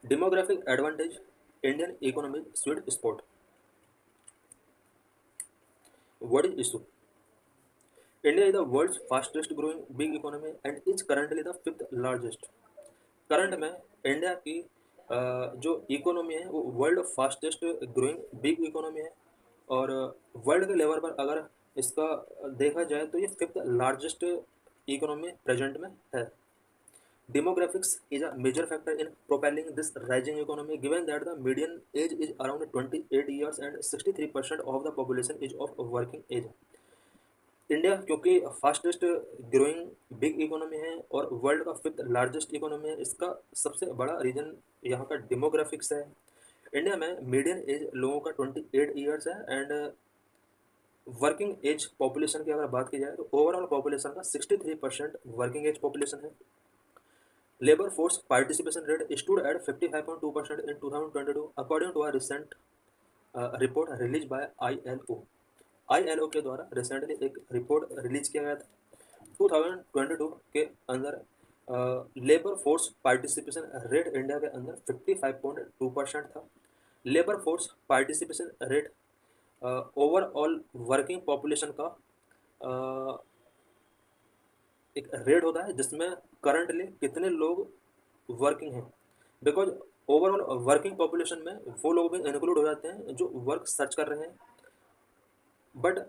Demographic advantage, Indian economy sweet spot. What is issue? India is the world's fastest growing big economy and is currently the fifth largest. Current में India की जो economy है वो world fastest growing big economy है और world के level पर अगर इसका देखा जाए तो ये फिफ्थ लार्जेस्ट इकोनॉमी प्रेजेंट में है. Demographics is a major factor in propelling this rising economy given that the median age is around 28 years and 63% of the population is of working age. India क्योंकि fastest growing big economy है और world का fifth largest economy है, इसका सबसे बड़ा reason यहाँ का डेमोग्राफिक्स है. इंडिया में मीडियन एज लोगों का 28 ईयर्स है एंड वर्किंग एज पॉपुलेशन की अगर बात की जाए तो ओवरऑल पॉपुलेशन का 63% वर्किंग एज पॉपुलेशन है. Labor force participation rate stood at 55.2% in 2022 according to a recent report released by ILO. ILO के द्वारा रिसेंटली एक रिपोर्ट रिलीज किया गया था. 2022 के अंदर labour force participation rate India के अंदर 55.2% था. Labour force participation rate overall working population का एक रेट होता है जिसमें करंटली कितने लोग वर्किंग हैं, बिकॉज ओवरऑल वर्किंग पॉपुलेशन में वो लोग भी इंक्लूड हो जाते हैं जो वर्क सर्च कर रहे हैं. बट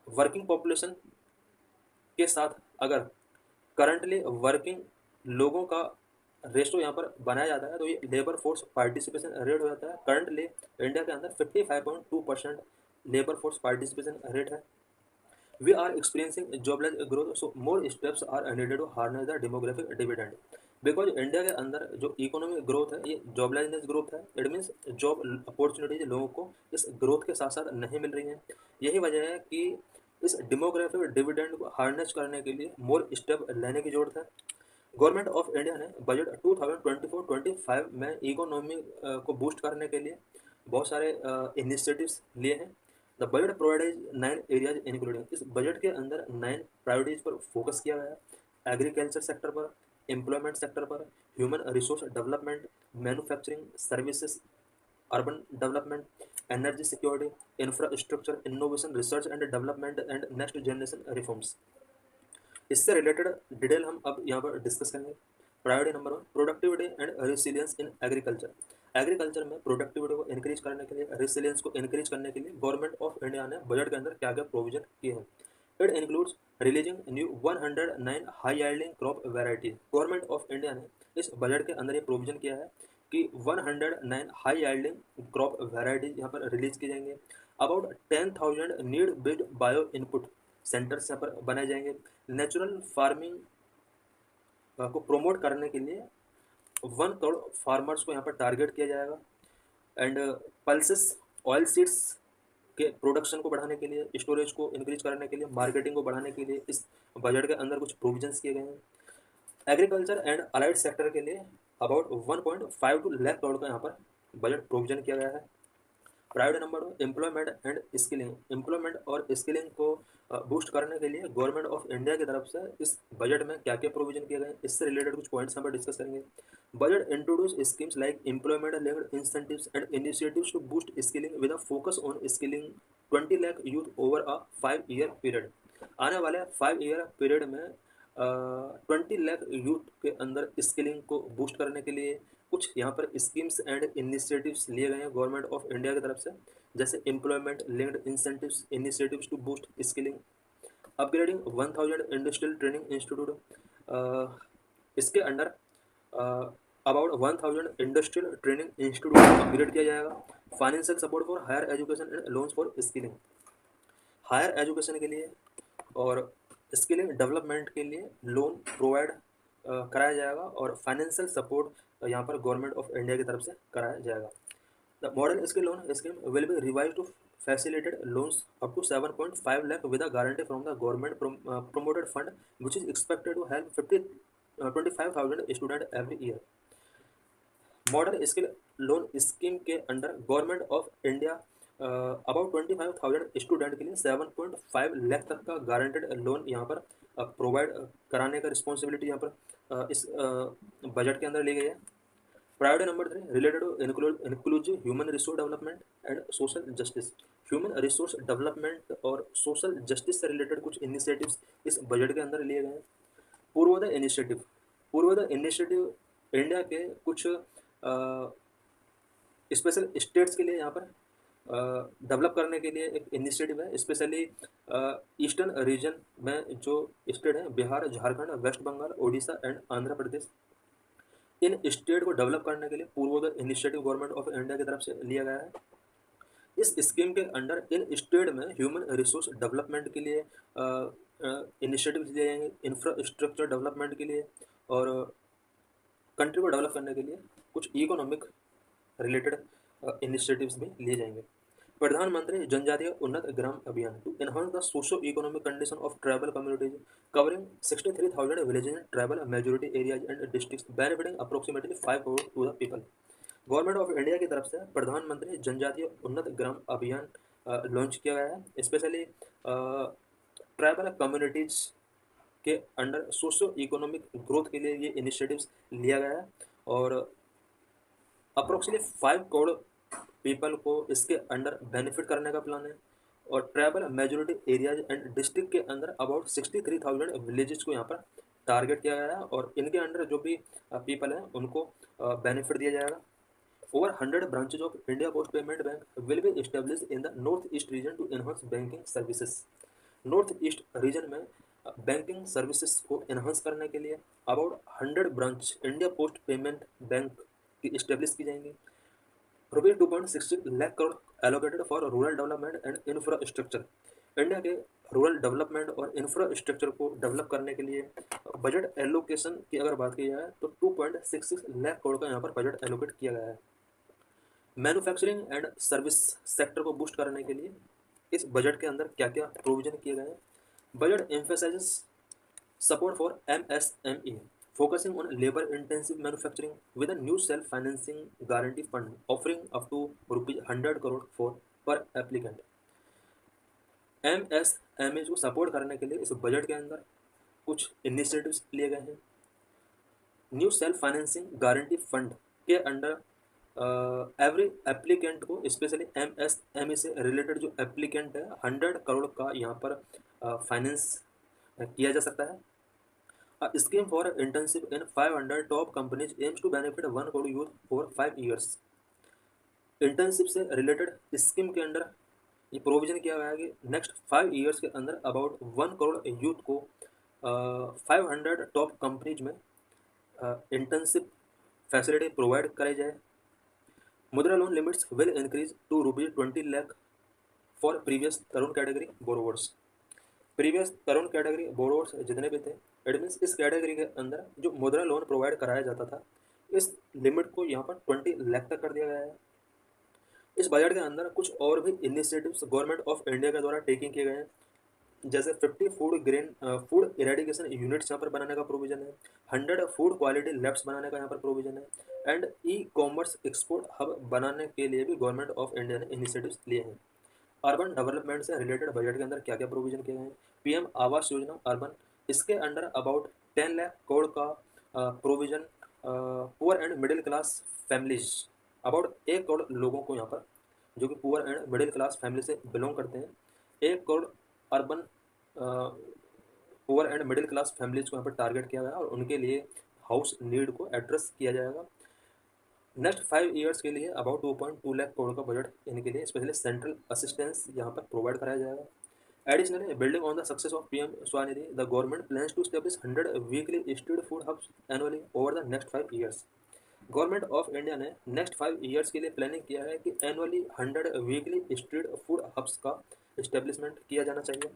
वर्किंग पॉपुलेशन के साथ अगर करंटली वर्किंग लोगों का रेशो यहाँ पर बनाया जाता है तो ये लेबर फोर्स पार्टिसिपेशन रेट हो जाता है. करंटली इंडिया के अंदर 55.2% लेबर फोर्स पार्टिसिपेशन रेट है. We are experiencing jobless growth, so more steps are needed to harness the demographic dividend. Because India के अंदर जो इकोनॉमिक ग्रोथ है ये जॉबलेसनेस ग्रोथ है. इट मीन्स जॉब अपॉर्चुनिटीज लोगों को इस ग्रोथ के साथ साथ नहीं मिल रही हैं. यही वजह है कि इस डेमोग्राफिक डिविडेंड को हार्नेस करने के लिए मोर स्टेप लेने की जरूरत है. गवर्नमेंट ऑफ इंडिया ने बजट 2024-25 में इकोनॉमी को बूस्ट करने के लिए बहुत सारे इनिशिएटिव्स लिए हैं. The budget provides 9 areas including. इस बजट के अंदर 9 प्रायोरिटीज पर फोकस किया गया है. एग्रीकल्चर सेक्टर पर, एम्प्लॉयमेंट सेक्टर पर, human resource development, manufacturing services, urban development, energy security, infrastructure, innovation, research and development and next generation reforms. इससे रिलेटेड डिटेल हम अब यहाँ पर डिस्कस करेंगे. Priority number 1, productivity and resilience in agriculture. Agriculture में productivity को increase करने के लिए, रेसिलियंस को इंक्रीज करने के लिए गवर्नमेंट ऑफ इंडिया ने बजट के अंदर क्या क्या प्रोविजन किए हैं. It includes releasing new 109 high yielding crop varieties. Government of India ने इस बजट के अंदर ये प्रोविजन किया है कि 109 हाई यील्डिंग क्रॉप वेराइटीज यहाँ पर रिलीज की जाएंगे. About 10,000 need based bio input centres यहाँ पर बनाए जाएंगे. नेचुरल फार्मिंग को प्रोमोट करने के लिए 1 करोड़ फार्मर्स को यहाँ पर टारगेट किया जाएगा. एंड पल्सेस ऑयल सीड्स के प्रोडक्शन को बढ़ाने के लिए, स्टोरेज को इंक्रीज करने के लिए, मार्केटिंग को बढ़ाने के लिए इस बजट के अंदर कुछ प्रोविजंस किए गए हैं. एग्रीकल्चर एंड अलाइड सेक्टर के लिए अबाउट 1.52 लाख करोड़ का यहाँ पर बजट प्रोविजन किया गया है. Priority number 2, employment and skilling. Employment और स्किलिंग को बूस्ट करने के लिए गवर्नमेंट ऑफ इंडिया की तरफ से इस बजट में क्या क्या प्रोविजन किए गए, इससे रिलेटेड कुछ पॉइंट्स यहाँ पर डिस्कस करेंगे. Budget introduce schemes like employment linked incentives and initiatives to boost skilling with a focus on skilling 20 lakh youth over a 5 year period. आने वाले 5 ईयर पीरियड में 20 लाख यूथ के अंदर स्किलिंग को बूस्ट करने के लिए कुछ यहाँ पर स्कीम्स एंड इनिशिएटिव्स लिए गए हैं गवर्नमेंट ऑफ इंडिया की तरफ से, जैसे employment linked incentives, initiatives to boost skilling, upgrading 1000 industrial training institute. इसके under about 1000 industrial training institute को अपग्रेड किया जाएगा. Financial support for higher education and loans for skilling. Higher education के लिए और स्किलिंग डेवलपमेंट के लिए लोन प्रोवाइड कराया जाएगा और फाइनेंशियल सपोर्ट यहाँ पर गवर्नमेंट ऑफ इंडिया की तरफ से कराया जाएगा. The model skill loan scheme will be revise to facilitated loans up to 7.5 lakh with a guarantee from the government promoted fund which is expected to help 25,000 students every year. Model skill loan scheme के under government of India about 25,000 student के लिए 7.5 लाख तक का guaranteed loan यहाँ पर provide कराने का responsibility यहाँ पर इस बजट के अंदर ली गई है. Priority number 3 related to inclusive human resource development and social justice. Human resource development और सोशल जस्टिस से रिलेटेड कुछ इनिशिएटिव्स इस बजट के अंदर लिए गए हैं। Purvodaya initiative, Purvodaya initiative India के कुछ स्पेशल स्टेट्स के लिए यहाँ पर डेवलप करने के लिए एक इनिशिएटिव है। स्पेशली ईस्टर्न रीजन में जो स्टेट है, बिहार, झारखंड, वेस्ट बंगाल, उड़ीसा एंड आंध्र प्रदेश, इन स्टेट को डेवलप करने के लिए Purvodaya initiative government of India की तरफ से लिया गया है। इस स्कीम के अंडर इन स्टेट में ह्यूमन रिसोर्स डेवलपमेंट के लिए इनिशिएटिव लिए जाएंगे, इंफ्रास्ट्रक्चर डेवलपमेंट के लिए और कंट्री को डेवलप करने के लिए कुछ इकोनॉमिक रिलेटेड इनिशिएटिव्स भी लिए जाएंगे। प्रधानमंत्री जनजातीय Unnat Gram Abhiyan to enhance the socio economic condition of tribal communities covering 63,000 villages in tribal majority areas and districts benefiting approximately 5 crore to the people. Government of India की तरफ से प्रधानमंत्री जनजातीय उन्नत ग्राम अभियान लॉन्च किया गया है। स्पेशली ट्राइबल कम्युनिटीज के अंडर सोशो इकोनॉमिक ग्रोथ के लिए ये इनिशिएटिव्स लिया गया है और अप्रोक्सीमेटली 5 करोड़ पीपल को इसके अंडर बेनिफिट करने का प्लान है। और tribal majority areas and district के अंदर अबाउट 63,000 विलेजेस को यहाँ पर टारगेट किया गया है और इनके अंडर जो भी पीपल हैं उनको बेनिफिट दिया जाएगा। Over 100 branches of India post payment bank will be establish in the north east region to enhance banking services. North east region में बैंकिंग सर्विसेज को एनहांस करने के लिए about 100 branch India post payment bank की establish की जाएंगी। Rupees 2.66 lakh crore allocated for rural development and infrastructure. India के rural development और इंफ्रास्ट्रक्चर को डेवलप करने के लिए बजट एलोकेशन की अगर बात की जाए तो 2.66 लाख करोड़ का यहाँ पर बजट एलोकेट किया गया है। मैन्युफैक्चरिंग एंड सर्विस सेक्टर को बूस्ट करने के लिए इस बजट के अंदर क्या क्या प्रोविजन किए गए हैं। Budget emphasises support for MSME focusing on labor intensive manufacturing with a new self financing guarantee fund offering up to rupees 100 crore for per applicant। MSME को सपोर्ट करने के लिए इस बजट के अंदर कुछ इनिशिएटिव्स लिए गए हैं। New self financing guarantee fund के अंडर एवरी एप्लीकेंट को, स्पेशली MSME से रिलेटेड जो एप्लीकेंट है, 100 करोड़ का यहाँ पर फाइनेंस किया जा सकता है। A scheme for internship in 500 top companies aims to benefit 1 crore youth over 5 years। Internship से रिलेटेड स्कीम के अंडर ये प्रोविजन किया गया है कि नेक्स्ट 5 ईयर्स के अंदर अबाउट 1 करोड़ यूथ को 500 टॉप कंपनीज में इंटर्नशिप फैसिलिटी प्रोवाइड कराई जाए। Mudra loan limits will increase to ₹20 lakh for previous Tarun category borrowers. Previous Tarun category borrowers जितने भी थे, इट मीन्स इस कैटेगरी के अंदर जो मुद्रा लोन प्रोवाइड कराया जाता था, इस लिमिट को यहाँ पर 20 लाख तक कर दिया गया है। इस बजट के अंदर कुछ और भी इनिशिएटिव्स गवर्नमेंट ऑफ इंडिया के द्वारा टेकिंग किए गए हैं, जैसे 50 फूड इरेडिकेशन यूनिट्स यहाँ पर बनाने का प्रोविजन है, 100 फूड क्वालिटी लैब्स बनाने का यहाँ पर प्रोविजन है एंड ई-कॉमर्स एक्सपोर्ट हब बनाने के लिए भी गवर्नमेंट ऑफ इंडिया ने इनिशिएटिव्स लिए हैं। अर्बन डेवलपमेंट से रिलेटेड बजट के अंदर क्या क्या प्रोविजन किए गए हैं। PM आवास योजना अर्बन, इसके अंडर अबाउट 10 लाख करोड़ का provision poor and middle class families, about 1 crore लोगों को यहाँ पर जो कि poor and middle class family से बिलोंग करते हैं, 1 crore urban poor and middle class families को यहाँ पर टारगेट किया गया और उनके लिए हाउस नीड को एड्रेस किया जाएगा। नेक्स्ट 5 ईयर्स के लिए अबाउट 2.2 लाख करोड़ का बजट इनके लिए स्पेशली सेंट्रल असिस्टेंस यहाँ पर प्रोवाइड कराया जाएगा। Additionally, building on the success of PM Swanidhi, the government plans to establish 100 weekly street food hubs annually over the next 5 years। Government of India ने next 5 years के लिए planning किया है कि annually 100 weekly street food hubs का establishment किया जाना चाहिए।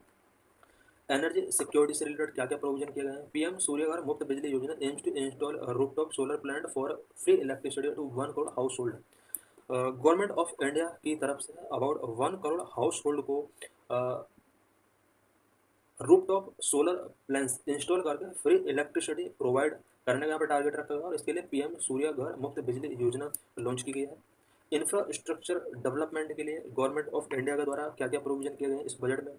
एनर्जी सिक्योरिटी से रिलेटेड क्या क्या प्रोविजन किए गए हैं। PM Surya Ghar Muft Bijli Yojana aims to install rooftop solar plant for free electricity to 1 crore household. Government of India की तरफ से अबाउट 1 करोड़ हाउस होल्ड को रूफटॉप सोलर प्लांट्स इंस्टॉल करके फ्री इलेक्ट्रिसिटी प्रोवाइड करने का यहाँ पर टारगेट रखा गया और इसके लिए PM सूर्य घर मुफ्त बिजली योजना लॉन्च की गई है। इंफ्रास्ट्रक्चर डेवलपमेंट के लिए गवर्नमेंट ऑफ इंडिया के द्वारा क्या क्या प्रोविजन किए गए हैं इस बजट में।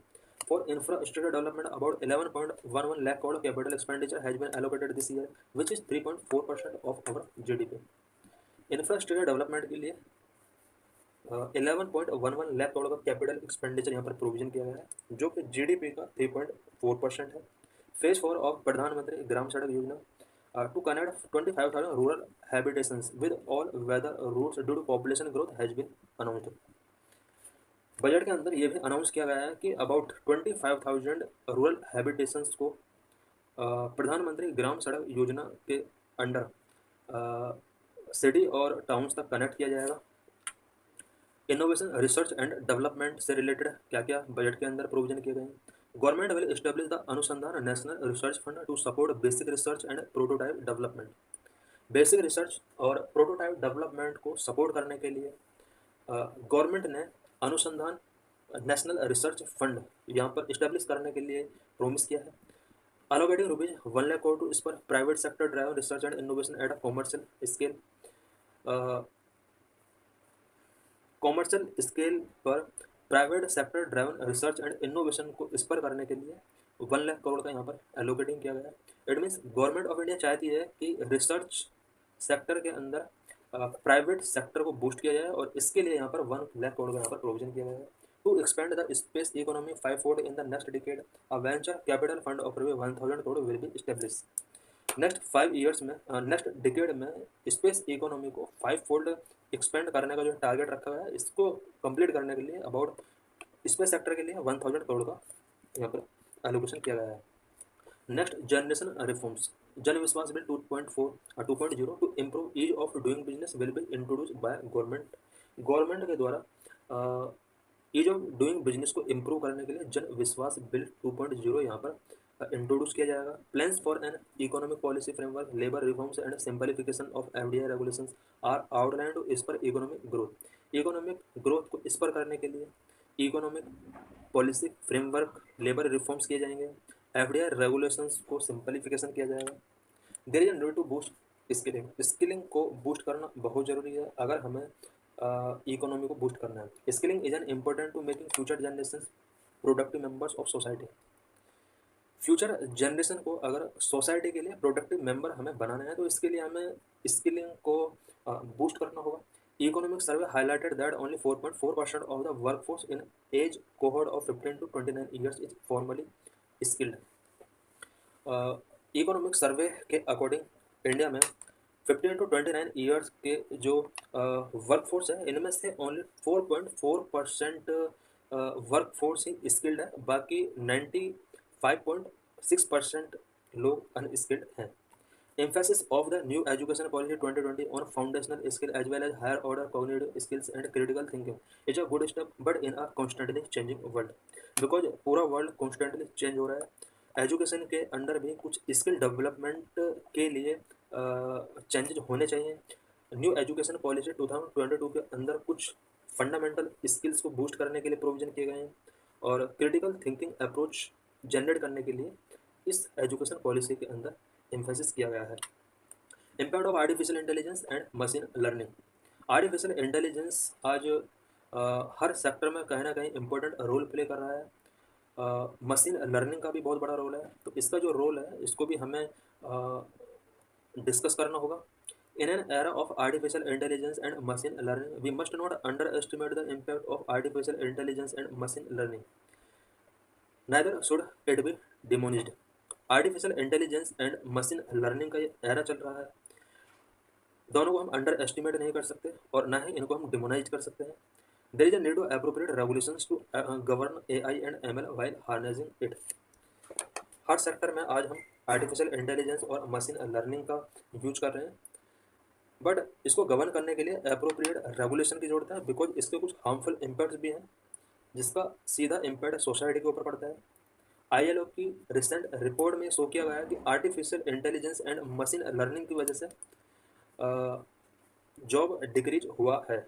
For infrastructure development about 11.11 lakh crore capital expenditure has been allocated this year which is 3.4% of our GDP। Infrastructure development के लिए 11.11 लाख करोड़ का कैपिटल एक्सपेंडिचर यहाँ पर प्रोविजन किया गया है, जो कि जीडीपी का 3.4% है। फेज 4 ऑफ प्रधानमंत्री Gram Sadak Yojana to connect 25,000 rural habitations with all weather routes due to population growth has been announced. Budget के अंदर ये भी अनाउंस किया गया है कि अबाउट 25,000 रूरल हैबिटेशंस को प्रधानमंत्री ग्राम सड़क योजना के अंडर सिटी और टाउन्स तक कनेक्ट किया जाएगा। इनोवेशन रिसर्च एंड डेवलपमेंट से रिलेटेड क्या क्या बजट के अंदर प्रोविजन किए गए हैं। Government will establish the Anusandhan national research fund to support basic research and prototype development. Basic research और प्रोटोटाइप डेवलपमेंट को सपोर्ट करने के लिए गवर्नमेंट ने अनुसंधान नेशनल रिसर्च फंड यहाँ पर इस्टेब्लिश करने के लिए प्रोमिस किया है। Allocating rupees 1 lakh crore to इस पर private sector drive research and innovation at a commercial scale पर private sector driven research and innovation को इस पर करने के लिए 1 लाख करोड़ का यहाँ पर एलोकेटिंग किया गया है। It means government of India चाहती है कि रिसर्च सेक्टर के अंदर प्राइवेट सेक्टर को बूस्ट किया जाए और इसके लिए यहाँ पर 1 लाख करोड़ का यहाँ पर प्रोविजन किया गया है। To expand the space economy 5-fold in the next decade a venture capital fund of 1,000 crore will be establish. Next 5 years में नेक्स्ट डिकेड में स्पेस इकोनॉमी को 5-fold एक्सपेंड करने का जो टारगेट रखा गया है, इसको कंप्लीट करने के लिए अबाउट स्पेस सेक्टर के लिए 1,000 करोड़ का यहाँ पर एलोकेशन किया गया है। Next generation reforms Jan Vishwas bill 2.0 to improve ease of doing business will be introduce by government. Government के द्वारा ईज ऑफ डूइंग बिजनेस को इम्प्रूव करने के लिए जन विश्वास बिल 2.0 यहाँ पर इंट्रोड्यूस किया जाएगा। Plans for an economic policy framework labour reforms and simplification of FDI regulations are outlined to इस पर इकोनॉमिक ग्रोथ को इस पर करने के लिए economic policy framework labour reforms किए जाएंगे। एफडीआई रेगुलेशंस को सिंपलीफिकेशन किया जाएगा। There is need to boost skilling को बूस्ट करना बहुत ज़रूरी है अगर हमें इकोनॉमी को बूस्ट करना है। Skilling is an important to making future generation productive members of society. Future generation को अगर सोसाइटी के लिए प्रोडक्टिव मेंबर हमें बनाना है तो इसके लिए हमें स्किलिंग को बूस्ट करना होगा। Economic survey highlighted that only 4.4% of the workforce in age cohort of 15 to 29 years is formally skilled. Economic survey के अकॉर्डिंग इंडिया में 15 to 29 ईयर्स के जो वर्कफोर्स है इनमें से ओनली 4.4% वर्कफोर्स ही स्किल्ड है, बाकी 95.6% लोग अनस्किल्ड हैं। Emphasis of the new education policy 2020 on foundational skill as well as higher order cognitive skills and critical thinking is a good step, but in a constantly changing world, because पूरा world constantly change हो रहा है। Education के अंदर भी कुछ skill development के लिए चेंजेस होने चाहिए। न्यू एजुकेशन पॉलिसी 2022 के अंदर कुछ फंडामेंटल स्किल्स को बूस्ट करने के लिए प्रोविजन किए गए हैं और क्रिटिकल थिंकिंग अप्रोच जनरेट करने के लिए इस एजुकेशन पॉलिसी के अंदर एम्फेसिस किया गया है। Impact of artificial intelligence and machine learning. Artificial intelligence आज हर सेक्टर में कहीं ना कहीं इम्पोर्टेंट रोल प्ले कर रहा है। मशीन लर्निंग का भी बहुत बड़ा रोल है, तो इसका जो रोल है इसको भी हमें डिस्कस करना होगा। In an era of artificial intelligence and machine learning, we must not underestimate the impact of artificial intelligence and machine learning. Neither should it be demonized. Artificial intelligence and machine learning का ये era चल रहा है, दोनों को हम under estimate नहीं कर सकते और ना ही इनको हम डिमोनाइज कर सकते हैं। There is a need to appropriate regulations to govern AI and ML while harnessing it. हर सेक्टर में आज हम आर्टिफिशियल इंटेलिजेंस और मशीन लर्निंग का यूज कर रहे हैं, बट इसको गवर्न करने के लिए एप्रोप्रिएट रेगुलेशन की जरूरत है, बिकॉज इसके कुछ हार्मफुल इम्पैक्ट्स भी हैं जिसका सीधा इम्पैक्ट सोसाइटी के ऊपर पड़ता है। आईएलओ की रिसेंट रिपोर्ट में शो किया गया है कि artificial intelligence and machine learning की वजह से जॉब डिक्रीज हुआ है।